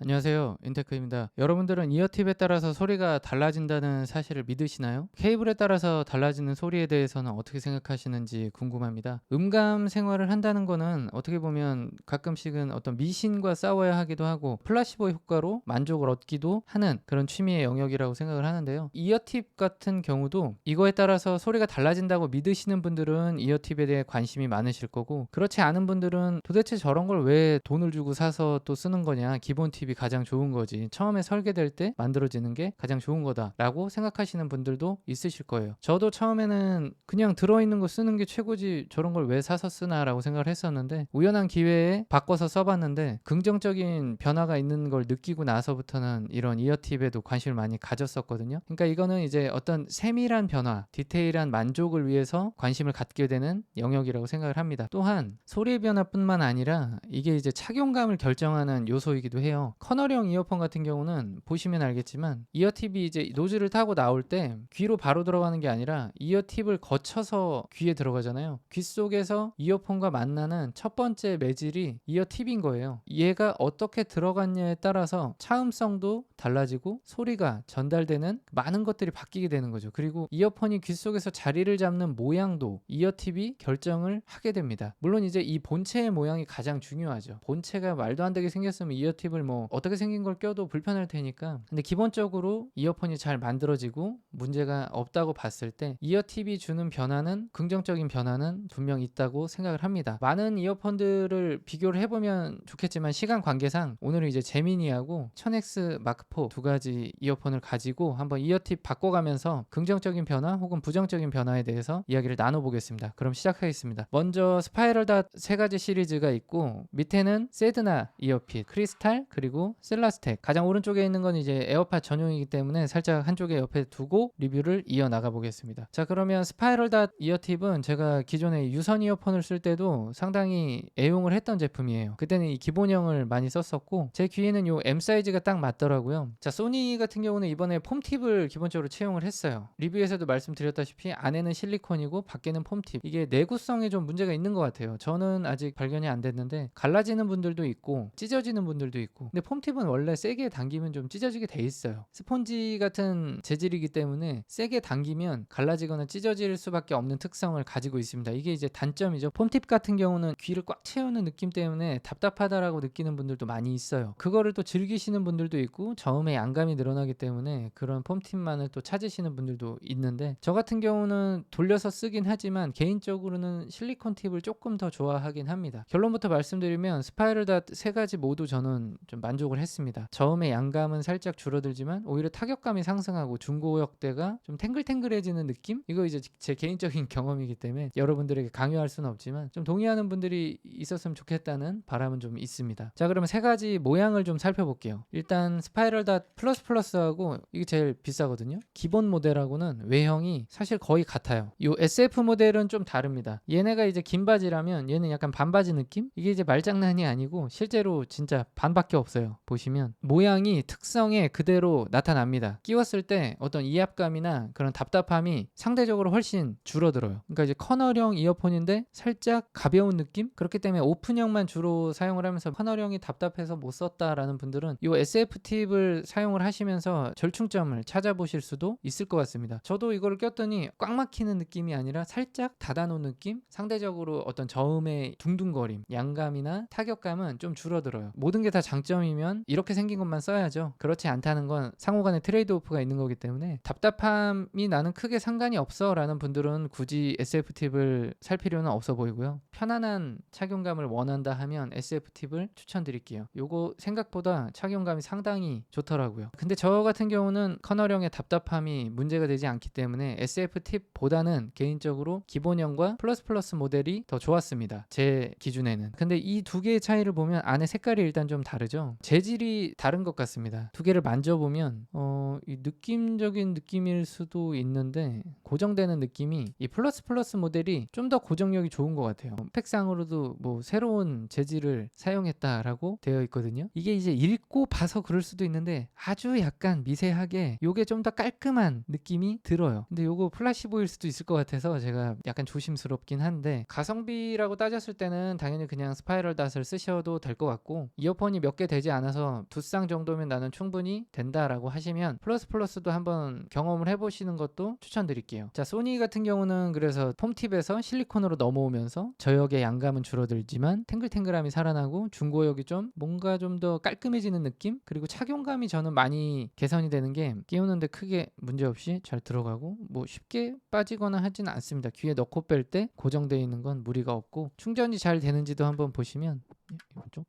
안녕하세요. 인테크입니다. 여러분들은 이어팁에 따라서 소리가 달라진다는 사실을 믿으시나요? 케이블에 따라서 달라지는 소리에 대해서는 어떻게 생각하시는지 궁금합니다. 음감 생활을 한다는 거는 어떻게 보면 가끔씩은 어떤 미신과 싸워야 하기도 하고 플라시보 효과로 만족을 얻기도 하는 그런 취미의 영역이라고 생각을 하는데요. 이어팁 같은 경우도 이거에 따라서 소리가 달라진다고 믿으시는 분들은 이어팁에 대해 관심이 많으실 거고, 그렇지 않은 분들은 도대체 저런 걸 왜 돈을 주고 사서 또 쓰는 거냐, 기본 팁이 가장 좋은 거지, 처음에 설계될 때 만들어지는 게 가장 좋은 거다 라고 생각하시는 분들도 있으실 거예요. 저도 처음에는 그냥 들어있는 거 쓰는 게 최고지 저런 걸 왜 사서 쓰나 라고 생각을 했었는데, 우연한 기회에 바꿔서 써봤는데 긍정적인 변화가 있는 걸 느끼고 나서부터는 이런 이어팁에도 관심을 많이 가졌었거든요. 그러니까 이거는 이제 어떤 세밀한 변화, 디테일한 만족을 위해서 관심을 갖게 되는 영역이라고 생각을 합니다. 또한 소리의 변화뿐만 아니라 이게 이제 착용감을 결정하는 요소이기도 해요. 커널형 이어폰 같은 경우는 보시면 알겠지만 이어팁이 이제 노즐을 타고 나올 때 귀로 바로 들어가는 게 아니라 이어팁을 거쳐서 귀에 들어가잖아요. 귀 속에서 이어폰과 만나는 첫 번째 매질이 이어팁인 거예요. 얘가 어떻게 들어갔냐에 따라서 차음성도 달라지고 소리가 전달되는 많은 것들이 바뀌게 되는 거죠. 그리고 이어폰이 귀 속에서 자리를 잡는 모양도 이어팁이 결정을 하게 됩니다. 물론 이제 이 본체의 모양이 가장 중요하죠. 본체가 말도 안 되게 생겼으면 이어팁을 뭐 어떻게 생긴 걸 껴도 불편할 테니까. 근데 기본적으로 이어폰이 잘 만들어지고 문제가 없다고 봤을 때 이어팁이 주는 변화는, 긍정적인 변화는 분명 있다고 생각을 합니다. 많은 이어폰들을 비교를 해보면 좋겠지만 시간 관계상 오늘은 이제 제미니하고 1000X 마크4 두 가지 이어폰을 가지고 한번 이어팁 바꿔가면서 긍정적인 변화 혹은 부정적인 변화에 대해서 이야기를 나눠보겠습니다. 그럼 시작하겠습니다. 먼저 스파이럴 닷 세 가지 시리즈가 있고, 밑에는 세드나 이어핏, 크리스탈, 그리고 셀라스텍. 가장 오른쪽에 있는 건 이제 에어팟 전용이기 때문에 살짝 한쪽에 옆에 두고 리뷰를 이어나가 보겠습니다. 자, 그러면 스파이럴 닷 이어팁은 제가 기존에 유선 이어폰을 쓸 때도 상당히 애용을 했던 제품이에요. 그때는 이 기본형을 많이 썼었고 제 귀에는 요 M 사이즈가 딱 맞더라고요. 자, 소니 같은 경우는 이번에 폼팁을 기본적으로 채용을 했어요. 리뷰에서도 말씀드렸다시피 안에는 실리콘이고 밖에는 폼팁. 이게 내구성에 좀 문제가 있는 것 같아요. 저는 아직 발견이 안 됐는데 갈라지는 분들도 있고 찢어지는 분들도 있고, 근데 폼팁은 원래 세게 당기면 좀 찢어지게 돼 있어요. 스펀지 같은 재질이기 때문에 세게 당기면 갈라지거나 찢어질 수밖에 없는 특성을 가지고 있습니다. 이게 이제 단점이죠. 폼팁 같은 경우는 귀를 꽉 채우는 느낌 때문에 답답하다라고 느끼는 분들도 많이 있어요. 그거를 또 즐기시는 분들도 있고 저음의 양감이 늘어나기 때문에 그런 폼팁만을 또 찾으시는 분들도 있는데, 저 같은 경우는 돌려서 쓰긴 하지만 개인적으로는 실리콘 팁을 조금 더 좋아하긴 합니다. 결론부터 말씀드리면 스파이럴 닷 세 가지 모두 저는 좀 만족을 했습니다. 저음의 양감은 살짝 줄어들지만 오히려 타격감이 상승하고 중고역대가 좀 탱글탱글해지는 느낌? 이거 이제 제 개인적인 경험이기 때문에 여러분들에게 강요할 수는 없지만 좀 동의하는 분들이 있었으면 좋겠다는 바람은 좀 있습니다. 자, 그러면 세 가지 모양을 좀 살펴볼게요. 일단 스파이럴 닷 플러스 플러스하고 이게 제일 비싸거든요. 기본 모델하고는 외형이 사실 거의 같아요. 이 SF 모델은 좀 다릅니다. 얘네가 이제 긴 바지라면 얘는 약간 반바지 느낌? 이게 이제 말장난이 아니고 실제로 진짜 반밖에 없어요. 보시면 모양이 특성에 그대로 나타납니다. 끼웠을 때 어떤 이압감이나 그런 답답함이 상대적으로 훨씬 줄어들어요. 그러니까 이제 커널형 이어폰인데 살짝 가벼운 느낌? 그렇기 때문에 오픈형만 주로 사용을 하면서 커널형이 답답해서 못 썼다라는 분들은 이 SF 팁을 사용을 하시면서 절충점을 찾아보실 수도 있을 것 같습니다. 저도 이거를 꼈더니 꽉 막히는 느낌이 아니라 살짝 닫아놓은 느낌? 상대적으로 어떤 저음의 둥둥거림, 양감이나 타격감은 좀 줄어들어요. 모든 게 다 장점이면 이렇게 생긴 것만 써야죠. 그렇지 않다는 건 상호간에 트레이드 오프가 있는 거기 때문에 답답함이 나는 크게 상관이 없어 라는 분들은 굳이 SF 팁을 살 필요는 없어 보이고요. 편안한 착용감을 원한다 하면 SF 팁을 추천드릴게요. 요거 생각보다 착용감이 상당히 좋더라고요. 근데 저 같은 경우는 커널형의 답답함이 문제가 되지 않기 때문에 SF 팁보다는 개인적으로 기본형과 플러스 플러스 모델이 더 좋았습니다. 제 기준에는. 근데 이 두 개의 차이를 보면 안에 색깔이 일단 좀 다르죠. 재질이 다른 것 같습니다. 두 개를 만져보면 이 느낌적인 느낌일 수도 있는데 고정되는 느낌이 이 플러스 플러스 모델이 좀 더 고정력이 좋은 것 같아요. 스펙상으로도 뭐 새로운 재질을 사용했다라고 되어 있거든요. 이게 이제 읽고 봐서 그럴 수도 있는데 아주 약간 미세하게 요게 좀 더 깔끔한 느낌이 들어요. 근데 요거 플라시보일 수도 있을 것 같아서 제가 약간 조심스럽긴 한데, 가성비라고 따졌을 때는 당연히 그냥 스파이럴 닷을 쓰셔도 될 것 같고, 이어폰이 몇 개 되지 않아서 두 쌍 정도면 나는 충분히 된다라고 하시면 플러스도 한번 경험을 해보시는 것도 추천드릴게요. 자, 소니 같은 경우는 그래서 폼팁에서 실리콘으로 넘어오면서 저역의 양감은 줄어들지만 탱글탱글함이 살아나고 중고역이 좀 뭔가 좀 더 깔끔해지는 느낌? 그리고 착용감이 저는 많이 개선이 되는 게 끼우는데 크게 문제없이 잘 들어가고 뭐 쉽게 빠지거나 하지는 않습니다. 귀에 넣고 뺄 때 고정되어 있는 건 무리가 없고 충전이 잘 되는지도 한번 보시면 이쪽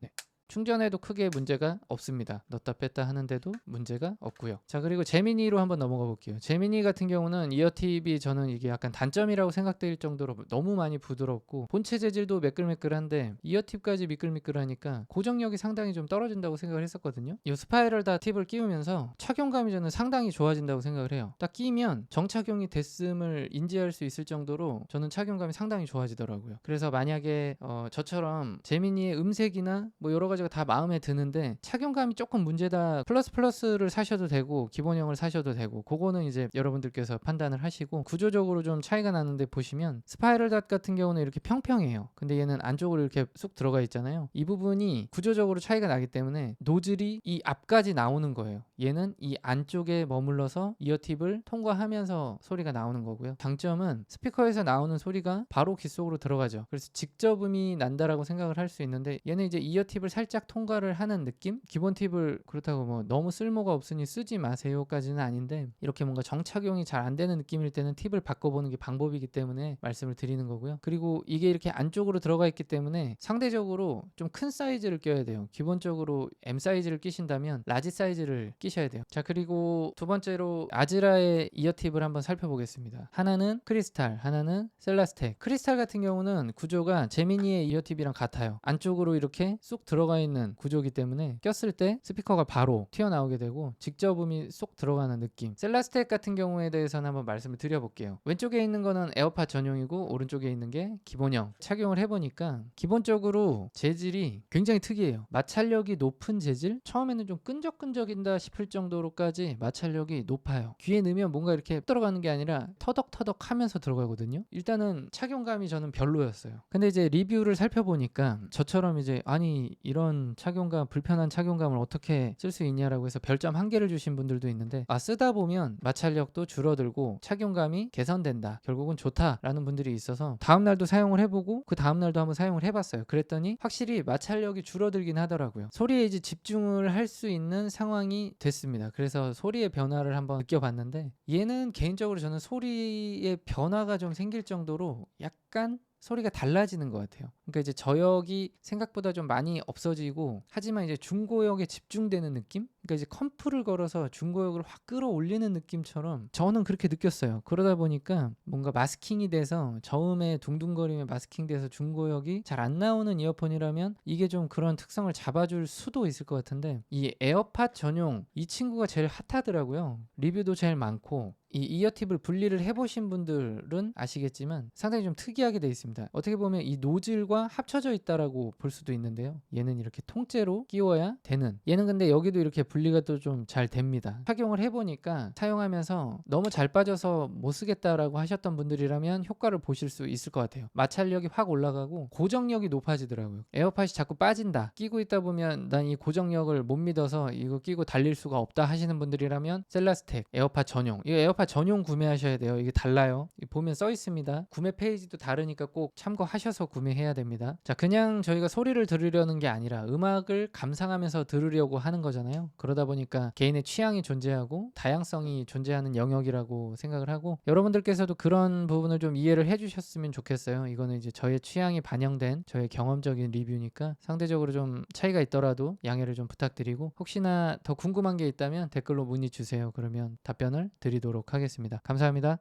네. 충전에도 크게 문제가 없습니다. 넣다 뺐다 하는데도 문제가 없고요. 자, 그리고 제미니로 한번 넘어가 볼게요. 제미니 같은 경우는 이어팁이 저는 이게 약간 단점이라고 생각될 정도로 너무 많이 부드럽고 본체 재질도 매끌매끌한데 이어팁까지 미끌미끌하니까 고정력이 상당히 좀 떨어진다고 생각을 했었거든요. 이 스파이럴 다 팁을 끼우면서 착용감이 저는 상당히 좋아진다고 생각을 해요. 딱 끼면 정착용이 됐음을 인지할 수 있을 정도로 저는 착용감이 상당히 좋아지더라고요. 그래서 만약에 저처럼 제미니의 음색이나 뭐 여러 가지가 다 마음에 드는데 착용감이 조금 문제다, 플러스를 사셔도 되고 기본형을 사셔도 되고, 그거는 이제 여러분들께서 판단을 하시고 구조적으로 좀 차이가 나는데 보시면 스파이럴 닷 같은 경우는 이렇게 평평해요. 근데 얘는 안쪽으로 이렇게 쑥 들어가 있잖아요. 이 부분이 구조적으로 차이가 나기 때문에 노즐이 이 앞까지 나오는 거예요. 얘는 이 안쪽에 머물러서 이어팁을 통과하면서 소리가 나오는 거고요. 장점은 스피커에서 나오는 소리가 바로 귀 속으로 들어가죠. 그래서 직접 음이 난다라고 생각을 할 수 있는데 얘는 이제 이어팁을 살짝 통과를 하는 느낌? 기본 팁을 그렇다고 뭐 너무 쓸모가 없으니 쓰지 마세요까지는 아닌데 이렇게 뭔가 정착용이 잘 안 되는 느낌일 때는 팁을 바꿔보는 게 방법이기 때문에 말씀을 드리는 거고요. 그리고 이게 이렇게 안쪽으로 들어가 있기 때문에 상대적으로 좀 큰 사이즈를 껴야 돼요. 기본적으로 M 사이즈를 끼신다면 라지 사이즈를 끼셔야 돼요. 자, 그리고 두 번째로 아즈라의 이어팁을 한번 살펴보겠습니다. 하나는 크리스탈, 하나는 셀라스텍. 크리스탈 같은 경우는 구조가 제미니의 이어팁이랑 같아요. 안쪽으로 이렇게 쏙 들어가 있는 구조이기 때문에 꼈을 때 스피커가 바로 튀어나오게 되고 직접 음이 쏙 들어가는 느낌. 셀라스텍 같은 경우에 대해서는 한번 말씀을 드려볼게요. 왼쪽에 있는 거는 에어팟 전용이고 오른쪽에 있는 게 기본형. 착용을 해보니까 기본적으로 재질이 굉장히 특이해요. 마찰력이 높은 재질? 처음에는 좀 끈적끈적인다 싶을 정도로까지 마찰력이 높아요. 귀에 넣으면 뭔가 이렇게 들어가는 게 아니라 터덕터덕 하면서 들어가거든요. 일단은 착용감이 저는 별로였어요. 근데 이제 리뷰를 살펴보니까 저처럼 이제 아니 이런 착용감, 불편한 착용감을 어떻게 쓸 수 있냐라고 해서 별점 1개를 주신 분들도 있는데 쓰다 보면 마찰력도 줄어들고 착용감이 개선된다, 결국은 좋다라는 분들이 있어서 다음날도 사용을 해보고 그 다음날도 한번 사용을 해봤어요. 그랬더니 확실히 마찰력이 줄어들긴 하더라고요. 소리에 이제 집중을 할 수 있는 상황이 됐습니다. 그래서 소리의 변화를 한번 느껴봤는데 얘는 개인적으로 저는 소리의 변화가 좀 생길 정도로 약간 소리가 달라지는 것 같아요. 그러니까 이제 저역이 생각보다 좀 많이 없어지고 하지만 이제 중고역에 집중되는 느낌? 그러니까 이제 컴프를 걸어서 중고역을 확 끌어올리는 느낌처럼 저는 그렇게 느꼈어요. 그러다 보니까 뭔가 마스킹이 돼서 저음에 둥둥거리며 마스킹돼서 중고역이 잘 안 나오는 이어폰이라면 이게 좀 그런 특성을 잡아줄 수도 있을 것 같은데 이 에어팟 전용 이 친구가 제일 핫하더라고요. 리뷰도 제일 많고 이 이어팁을 분리를 해보신 분들은 아시겠지만 상당히 좀 특이하게 되어 있습니다. 어떻게 보면 이 노즐과 합쳐져 있다라고 볼 수도 있는데요. 얘는 이렇게 통째로 끼워야 되는, 얘는 근데 여기도 이렇게 분리가 또 좀 잘 됩니다. 착용을 해보니까 사용하면서 너무 잘 빠져서 못 쓰겠다라고 하셨던 분들이라면 효과를 보실 수 있을 것 같아요. 마찰력이 확 올라가고 고정력이 높아지더라고요. 에어팟이 자꾸 빠진다, 끼고 있다 보면 난 이 고정력을 못 믿어서 이거 끼고 달릴 수가 없다 하시는 분들이라면 셀라스텍 에어팟 전용, 이 에어팟 전용 구매하셔야 돼요. 이게 달라요. 보면 써 있습니다. 구매 페이지도 다르니까 꼭 참고하셔서 구매해야 됩니다. 자, 그냥 저희가 소리를 들으려는 게 아니라 음악을 감상하면서 들으려고 하는 거잖아요. 그러다 보니까 개인의 취향이 존재하고 다양성이 존재하는 영역이라고 생각을 하고 여러분들께서도 그런 부분을 좀 이해를 해주셨으면 좋겠어요. 이거는 이제 저의 취향이 반영된 저의 경험적인 리뷰니까 상대적으로 좀 차이가 있더라도 양해를 좀 부탁드리고 혹시나 더 궁금한 게 있다면 댓글로 문의 주세요. 그러면 답변을 드리도록 하겠습니다. 감사합니다.